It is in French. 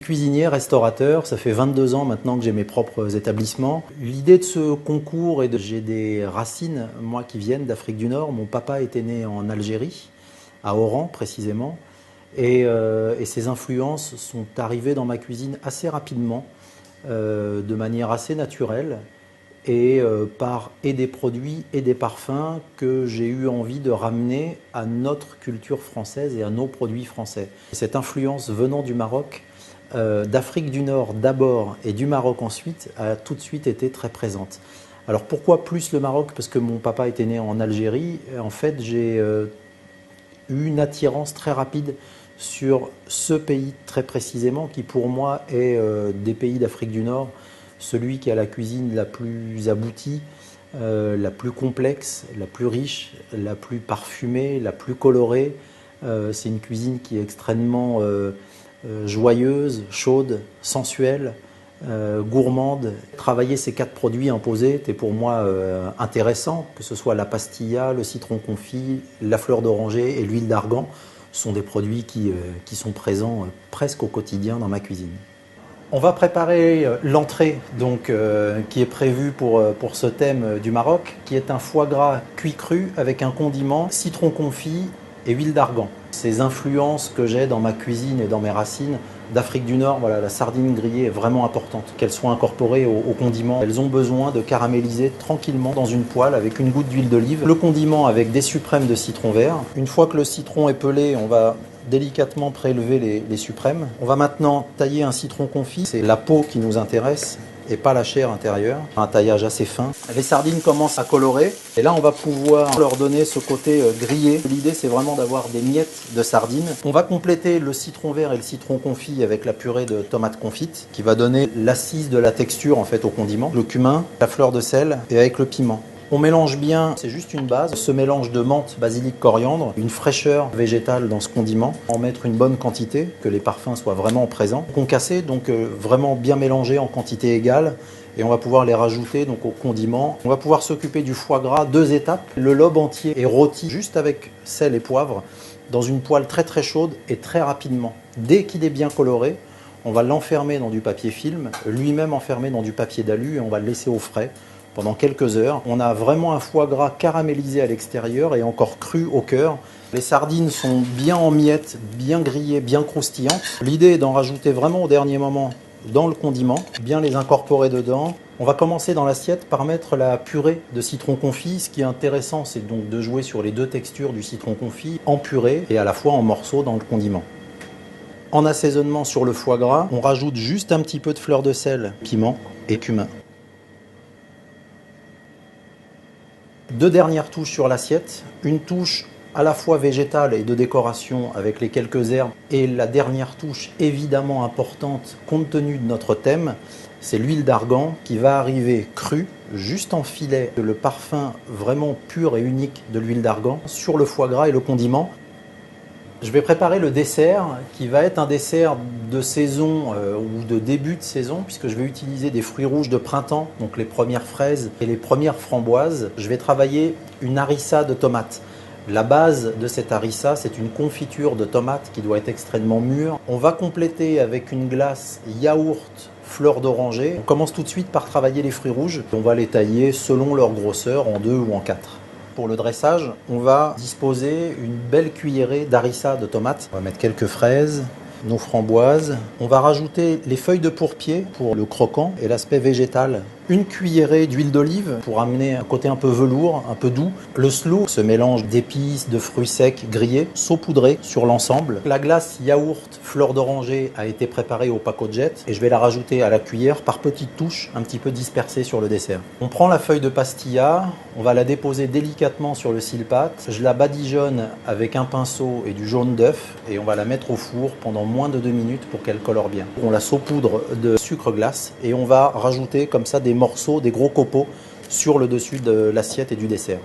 Cuisinier, restaurateur, ça fait 22 ans maintenant que j'ai mes propres établissements. L'idée de ce concours j'ai des racines, moi, qui viennent d'Afrique du Nord. Mon papa était né en Algérie, à Oran précisément, et ces influences sont arrivées dans ma cuisine assez rapidement, de manière assez naturelle, et par des produits et des parfums que j'ai eu envie de ramener à notre culture française et à nos produits français. Cette influence venant du Maroc, d'Afrique du Nord d'abord et du Maroc ensuite, a tout de suite été très présente. Alors pourquoi plus le Maroc? Parce que mon papa était né en Algérie. En fait, j'ai eu une attirance très rapide sur ce pays très précisément, qui pour moi est des pays d'Afrique du Nord, celui qui a la cuisine la plus aboutie, la plus complexe, la plus riche, la plus parfumée, la plus colorée. C'est une cuisine qui est extrêmement joyeuse, chaude, sensuelle, gourmande. Travailler ces 4 produits imposés était pour moi intéressant, que ce soit la pastilla, le citron confit, la fleur d'oranger et l'huile d'argan. Ce sont des produits qui sont présents presque au quotidien dans ma cuisine. On va préparer l'entrée qui est prévue pour ce thème du Maroc, qui est un foie gras cuit cru avec un condiment, citron confit et huile d'argan. Ces influences que j'ai dans ma cuisine et dans mes racines d'Afrique du Nord, voilà, la sardine grillée est vraiment importante, qu'elle soit incorporée au condiment. Elles ont besoin de caraméliser tranquillement dans une poêle avec une goutte d'huile d'olive. Le condiment avec des suprêmes de citron vert. Une fois que le citron est pelé, on va délicatement prélever les suprêmes. On va maintenant tailler un citron confit. C'est la peau qui nous intéresse et pas la chair intérieure. Un taillage assez fin. Les sardines commencent à colorer et là on va pouvoir leur donner ce côté grillé. L'idée c'est vraiment d'avoir des miettes de sardines. On va compléter le citron vert et le citron confit avec la purée de tomates confites qui va donner l'assise de la texture en fait au condiment. Le cumin, la fleur de sel et avec le piment. On mélange bien, c'est juste une base, ce mélange de menthe, basilic, coriandre, une fraîcheur végétale dans ce condiment, en mettre une bonne quantité, que les parfums soient vraiment présents. Concassés, donc vraiment bien mélangés en quantité égale, et on va pouvoir les rajouter donc au condiment. On va pouvoir s'occuper du foie gras, 2 étapes. Le lobe entier est rôti juste avec sel et poivre dans une poêle très très chaude et très rapidement. Dès qu'il est bien coloré, on va l'enfermer dans du papier film, lui-même enfermé dans du papier d'alu, et on va le laisser au frais pendant quelques heures. On a vraiment un foie gras caramélisé à l'extérieur et encore cru au cœur. Les sardines sont bien en miettes, bien grillées, bien croustillantes. L'idée est d'en rajouter vraiment au dernier moment dans le condiment, bien les incorporer dedans. On va commencer dans l'assiette par mettre la purée de citron confit. Ce qui est intéressant, c'est donc de jouer sur les 2 textures du citron confit, en purée et à la fois en morceaux dans le condiment. En assaisonnement sur le foie gras, on rajoute juste un petit peu de fleur de sel, piment et cumin. 2 dernières touches sur l'assiette, une touche à la fois végétale et de décoration avec les quelques herbes, et la dernière touche évidemment importante compte tenu de notre thème, c'est l'huile d'argan qui va arriver crue, juste en filet, le parfum vraiment pur et unique de l'huile d'argan sur le foie gras et le condiment. Je vais préparer le dessert qui va être un dessert de saison ou de début de saison, puisque je vais utiliser des fruits rouges de printemps, donc les premières fraises et les premières framboises. Je vais travailler une harissa de tomates. La base de cette harissa, c'est une confiture de tomates qui doit être extrêmement mûre. On va compléter avec une glace yaourt fleur d'oranger. On commence tout de suite par travailler les fruits rouges. On va les tailler selon leur grosseur en 2 ou en 4. Pour le dressage, on va disposer une belle cuillerée d'harissa de tomates. On va mettre quelques fraises, nos framboises. On va rajouter les feuilles de pourpier pour le croquant et l'aspect végétal. Une cuillerée d'huile d'olive pour amener un côté un peu velours, un peu doux. Le slow, ce mélange d'épices, de fruits secs grillés, saupoudrés sur l'ensemble. La glace yaourt fleur d'oranger a été préparée au pacojet et je vais la rajouter à la cuillère par petites touches, un petit peu dispersées sur le dessert. On prend la feuille de pastilla, on va la déposer délicatement sur le silpate. Je la badigeonne avec un pinceau et du jaune d'œuf et on va la mettre au four pendant moins de 2 minutes pour qu'elle colore bien. On la saupoudre de sucre glace et on va rajouter comme ça des morceaux, des gros copeaux sur le dessus de l'assiette et du dessert.